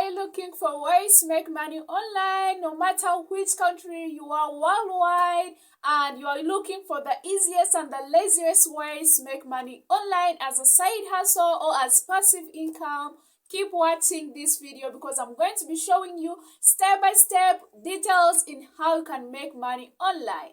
Are you looking for ways to make money online, no matter which country you are worldwide, and you are looking for the easiest and the laziest ways to make money online as a side hustle or as passive income? Keep watching this video because I'm going to be showing you step-by-step details in how you can make money online.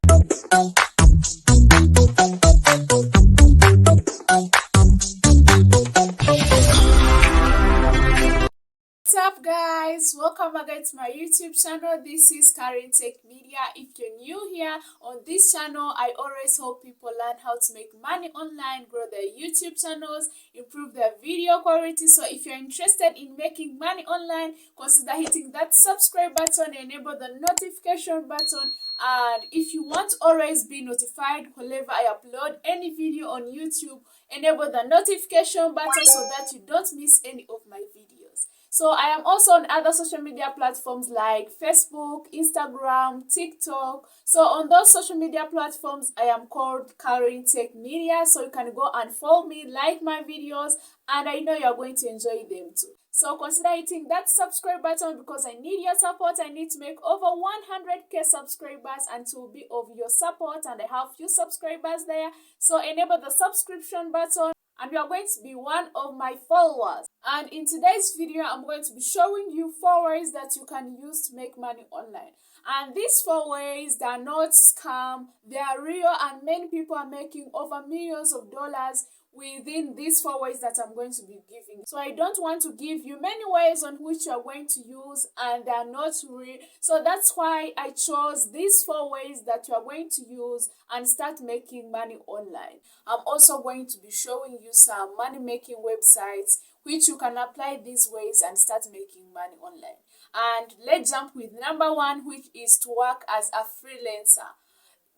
What's up, guys? Welcome again to my YouTube channel. This is carinetechmedia. If you're new here on this channel, I always help people learn how to make money online, grow their YouTube channels, improve their video quality. So if you're interested in making money online, consider hitting that subscribe button, enable the notification button, and if you want to always be notified whenever I upload any video on YouTube, enable the notification button so that you don't miss any of my videos. So I am also on other social media platforms like Facebook, Instagram, TikTok. So on those social media platforms, I am called carinetechmedia. So you can go and follow me, like my videos, and I know you're going to enjoy them too. So consider hitting that subscribe button because I need your support. I need to make over 100k subscribers and to be of your support, and I have few subscribers there. So enable the subscription button and you are going to be one of my followers. And in today's video, I'm going to be showing you 4 ways that you can use to make money online. And these 4 ways, they are not scam, they are real, and many people are making over millions of dollars within these 4 ways that I'm going to be giving. So I don't want to give you many ways on which you are going to use and they are not real. So that's why I chose these 4 ways that you are going to use and start making money online. I'm also going to be showing you some money making websites which you can apply these ways and start making money online. And let's jump with number 1, which is to work as a freelancer.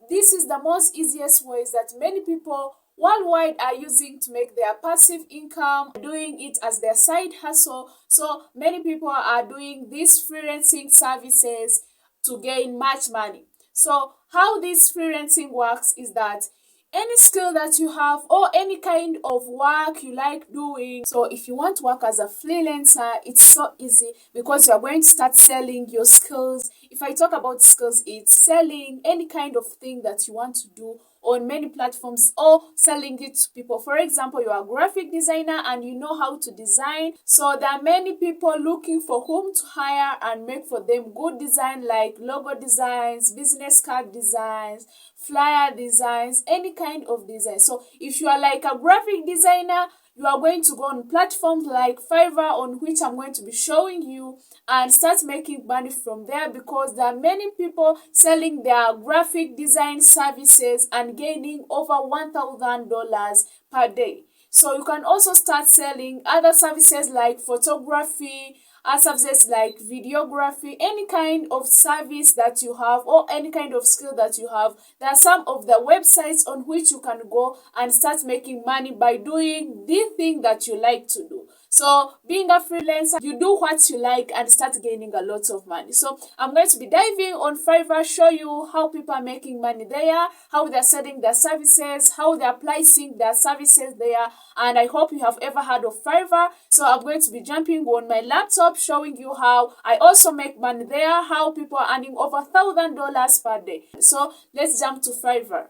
This is the most easiest ways that many people worldwide are using to make their passive income, doing it as their side hustle. So many people are doing these freelancing services to gain much money. So how this freelancing works is that any skill that you have or any kind of work you like doing. So if you want to work as a freelancer, it's so easy because you are going to start selling your skills. If I talk about skills, it's selling any kind of thing that you want to do on many platforms or selling it to people. For example, you are a graphic designer and you know how to design. So there are many people looking for whom to hire and make for them good design like logo designs, business card designs, flyer designs, any kind of design. So if you are like a graphic designer, you are going to go on platforms like Fiverr, on which I'm going to be showing you, and start making money from there because there are many people selling their graphic design services and gaining over $1,000 per day. So you can also start selling other services like photography, services like videography, any kind of service that you have or any kind of skill that you have. There are some of the websites on which you can go and start making money by doing the thing that you like to do. So being a freelancer, you do what you like and start gaining a lot of money. So I'm going to be diving on Fiverr, show you how people are making money there, how they're selling their services, how they're pricing their services there. And I hope you have ever heard of Fiverr. So I'm going to be jumping on my laptop, showing you how I also make money there, how people are earning over $1,000 per day. So let's jump to Fiverr.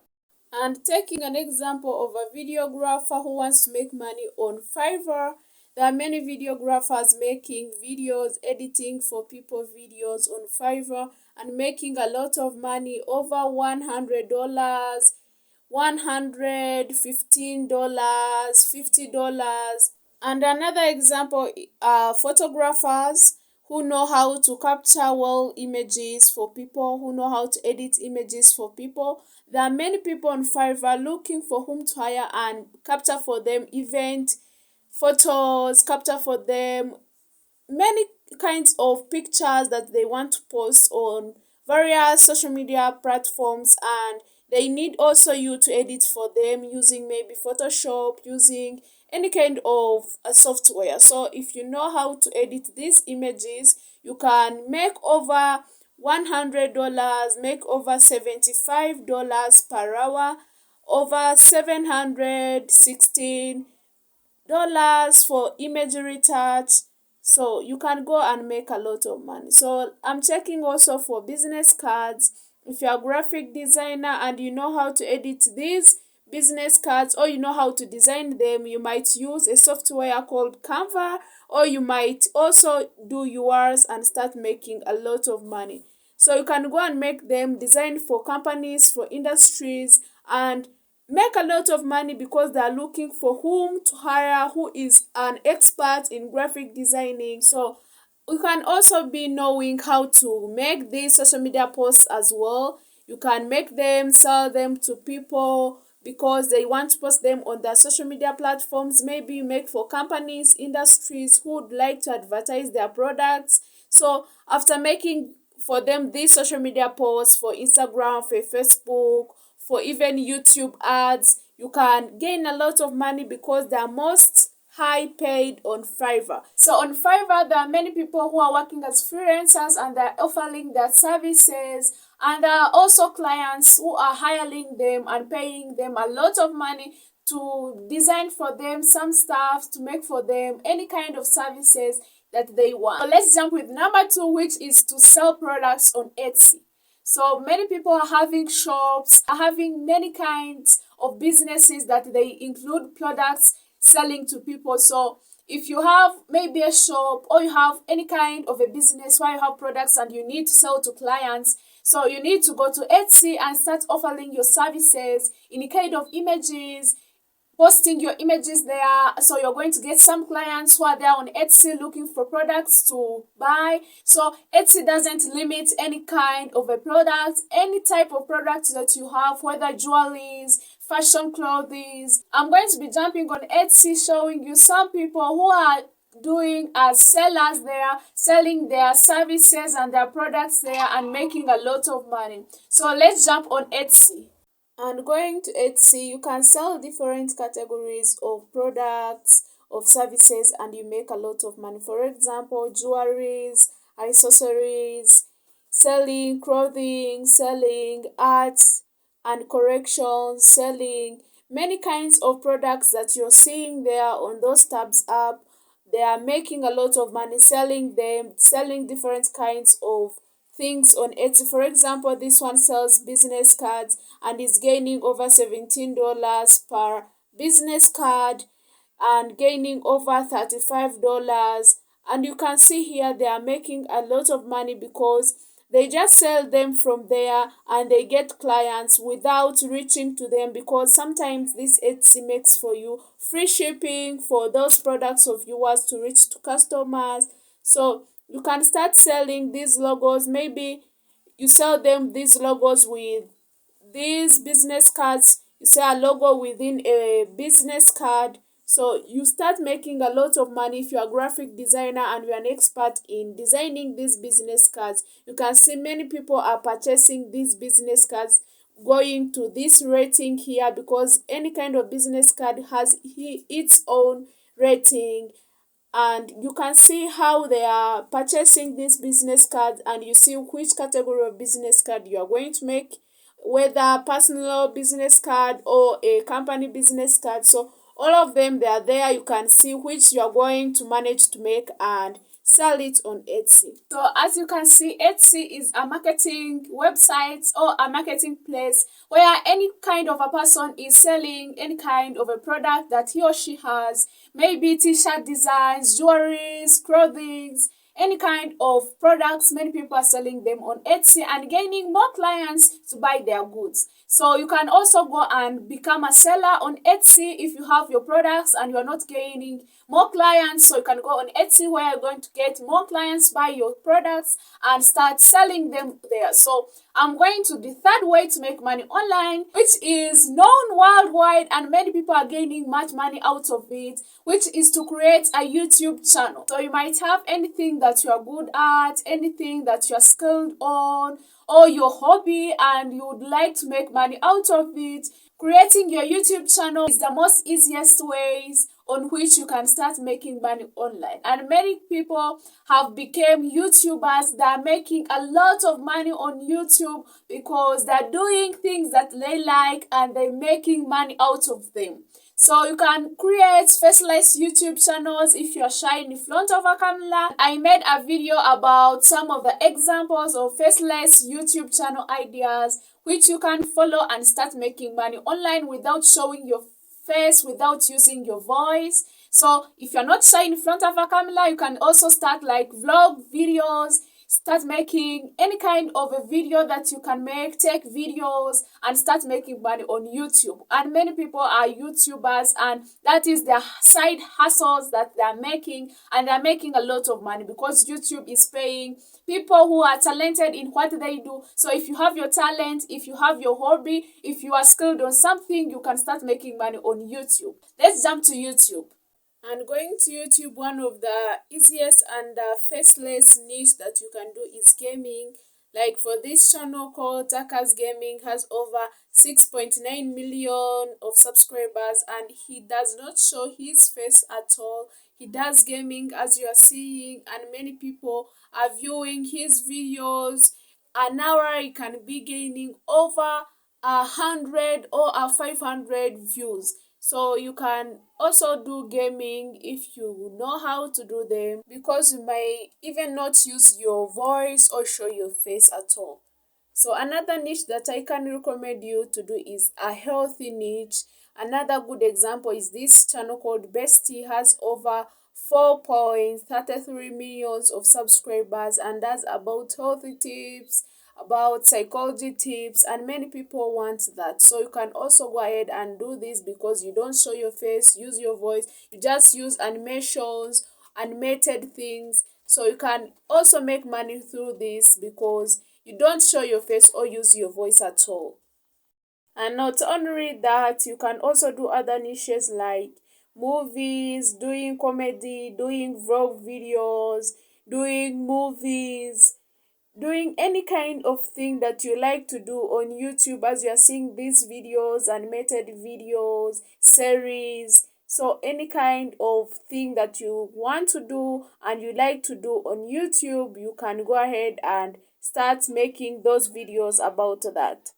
And taking an example of a videographer who wants to make money on Fiverr, there are many videographers making videos, editing for people videos on Fiverr and making a lot of money, over $100, $115, $50. And another example are photographers who know how to capture well images for people, who know how to edit images for people. There are many people on Fiverr looking for whom to hire and capture for them event photos, capture for them many kinds of pictures that they want to post on various social media platforms, and they need also you to edit for them using maybe Photoshop, using any kind of software. So if you know how to edit these images, you can make over $100, make over $75 per hour, over $716 for image retouch, So you can go and make a lot of money. So I'm checking also for business cards. If you're a graphic designer and you know how to edit these business cards, or you know how to design them, you might use a software called Canva, or you might also do yours and start making a lot of money. So you can go and make them, design for companies, for industries, and make a lot of money because they are looking for whom to hire who is an expert in graphic designing. So you can also be knowing how to make these social media posts as well. You can make them, sell them to people because they want to post them on their social media platforms. Maybe you make for companies, industries who would like to advertise their products. So after making for them these social media posts for Instagram, for Facebook, for even YouTube ads, you can gain a lot of money because they are most high paid on Fiverr. So on Fiverr, there are many people who are working as freelancers and they're offering their services, and there are also clients who are hiring them and paying them a lot of money to design for them some stuff, to make for them any kind of services that they want. So let's jump with number 2, which is to sell products on Etsy. So many people are having shops, are having many kinds of businesses that they include products selling to people. So if you have maybe a shop, or you have any kind of a business where you have products and you need to sell to clients, so you need to go to Etsy and start offering your services in kind of images, posting your images there. So you're going to get some clients who are there on Etsy looking for products to buy. So Etsy doesn't limit any kind of a product, any type of product that you have, whether jewelries, fashion clothing. I'm going to be jumping on Etsy, showing you some people who are doing as sellers there, selling their services and their products there and making a lot of money. So let's jump on Etsy. And going to Etsy, you can sell different categories of products, of services, and you make a lot of money. For example, jewelries, accessories, selling clothing, selling art and corrections, selling many kinds of products that you're seeing there on those tabs app. They are making a lot of money selling them, selling different kinds of things on Etsy. For example, this one sells business cards and is gaining over $17 per business card and gaining over $35. And you can see here they are making a lot of money because they just sell them from there and they get clients without reaching to them, because sometimes this Etsy makes for you free shipping for those products of yours to reach to customers. So you can start selling these logos. Maybe you sell them these logos with these business cards. You sell a logo within a business card. So you start making a lot of money if you're a graphic designer and you're an expert in designing these business cards. You can see many people are purchasing these business cards, going to this rating here, because any kind of business card has its own rating. And you can see how they are purchasing this business card, and you see which category of business card you are going to make, whether personal business card or a company business card. So all of them, they are there. You can see which you are going to manage to make and sell it on Etsy. So as you can see, Etsy is a marketing website or a marketing place where any kind of a person is selling any kind of a product that he or she has, maybe t-shirt designs, jewelries, clothing, any kind of products. Many people are selling them on Etsy and gaining more clients to buy their goods. So you can also go and become a seller on Etsy if you have your products and you're not gaining more clients. So you can go on Etsy where you're going to get more clients, buy your products and start selling them there. So I'm going to the third way to make money online, which is known worldwide and many people are gaining much money out of it, which is to create a YouTube channel. So you might have anything that you are good at, anything that you are skilled on, or your hobby, and you would like to make money out of it. Creating your YouTube channel is the most easiest ways on which you can start making money online. And many people have become YouTubers. They're making a lot of money on YouTube because they're doing things that they like and they're making money out of them. So you can create faceless YouTube channels if you're shy in front of a camera. I made a video about some of the examples of faceless YouTube channel ideas which you can follow and start making money online without showing your face, without using your voice. So if you're not shy in front of a camera, you can also start like vlog videos, start making any kind of a video that you can make, take videos and start making money on YouTube. And many people are YouTubers, and that is their side hustles that they're making, and they're making a lot of money because YouTube is paying people who are talented in what they do. So if you have your talent, if you have your hobby, if you are skilled on something, you can start making money on YouTube. Let's jump to YouTube. And going to YouTube, one of the easiest and faceless niche that you can do is gaming. Like for this channel called Taka's Gaming, has over 6.9 million of subscribers, and he does not show his face at all. He does gaming as you are seeing, and many people are viewing his videos. An hour he can be gaining over 100 or 500 views. So you can also do gaming if you know how to do them, because you may even not use your voice or show your face at all. So another niche that I can recommend you to do is a healthy niche. Another good example is this channel called Bestie, has over 4.33 millions of subscribers, and that's about healthy tips, about psychology tips, and many people want that. So you can also go ahead and do this because you don't show your face, use your voice, you just use animations, animated things. So you can also make money through this because you don't show your face or use your voice at all. And not only that, you can also do other niches like movies, doing comedy, doing vlog videos, doing movies, doing any kind of thing that you like to do on YouTube, as you are seeing these videos, animated videos, series. So any kind of thing that you want to do and you like to do on YouTube, you can go ahead and start making those videos about that.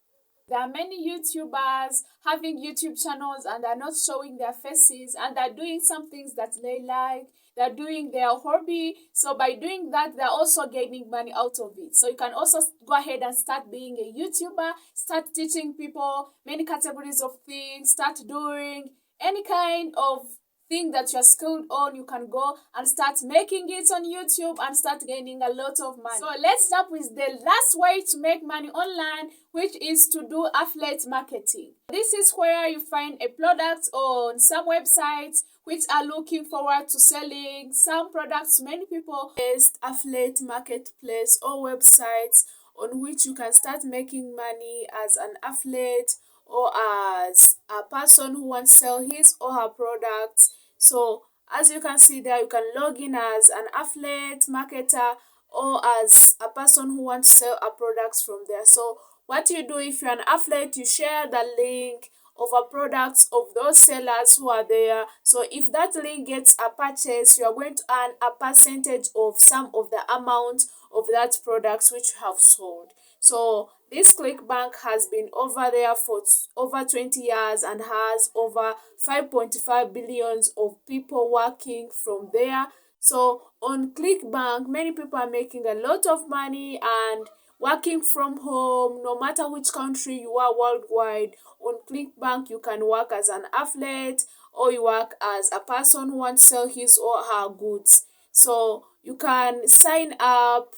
There are many YouTubers having YouTube channels and they're not showing their faces, and they're doing some things that they like. They're doing their hobby. So by doing that, they're also gaining money out of it. So you can also go ahead and start being a YouTuber, start teaching people many categories of things, start doing any kind of thing that you're skilled on. You can go and start making it on YouTube and start gaining a lot of money. So let's start with the last way to make money online, which is to do affiliate marketing. This is where you find a product on some websites which are looking forward to selling some products. Many people based affiliate marketplace or websites on which you can start making money as an affiliate or as a person who wants to sell his or her products. So as you can see there, you can log in as an affiliate marketer or as a person who wants to sell a products from there. So what you do, if you're an affiliate, you share the link of a products of those sellers who are there. So if that link gets a purchase, you are going to earn a percentage of some of the amount of that products which you have sold. So this ClickBank has been over there for over 20 years and has over 5.5 billions of people working from there. So on ClickBank, many people are making a lot of money and working from home, no matter which country you are worldwide. On ClickBank, you can work as an affiliate or you work as a person who wants to sell his or her goods. So you can sign up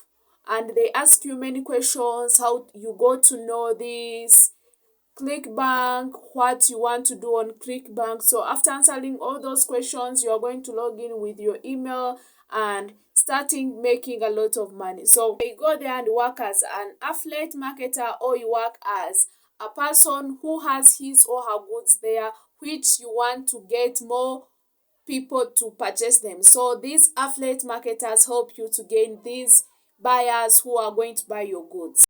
and they ask you many questions, how you go to know this ClickBank, what you want to do on ClickBank. So after answering all those questions, you are going to log in with your email and starting making a lot of money. So you go there and work as an affiliate marketer, or you work as a person who has his or her goods there which you want to get more people to purchase them. So these affiliate marketers help you to gain these buyers who are going to buy your goods.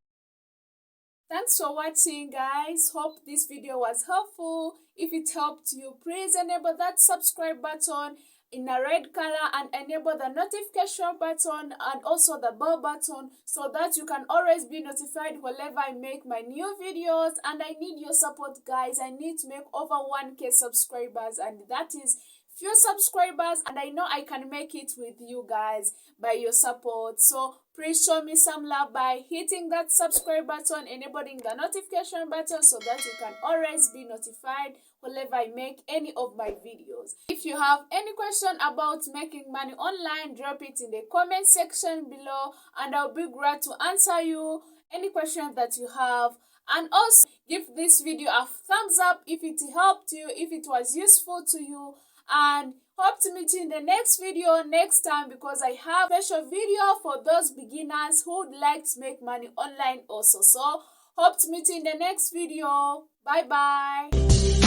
Thanks for watching, guys. Hope this video was helpful. If it helped you, please enable that subscribe button in a red color and enable the notification button and also the bell button so that you can always be notified whenever I make my new videos. And I need your support, guys. I need to make over 1k subscribers, and that is few subscribers, and I know I can make it with you guys by your support. So please show me some love by hitting that subscribe button, enabling the notification button so that you can always be notified whenever I make any of my videos. If you have any question about making money online, drop it in the comment section below and I'll be glad to answer you any questions that you have. And also give this video a thumbs up if it helped you, if it was useful to you, and hope to meet you in the next video next time, because I have a special video for those beginners who would like to make money online also. So hope to meet you in the next video. Bye bye.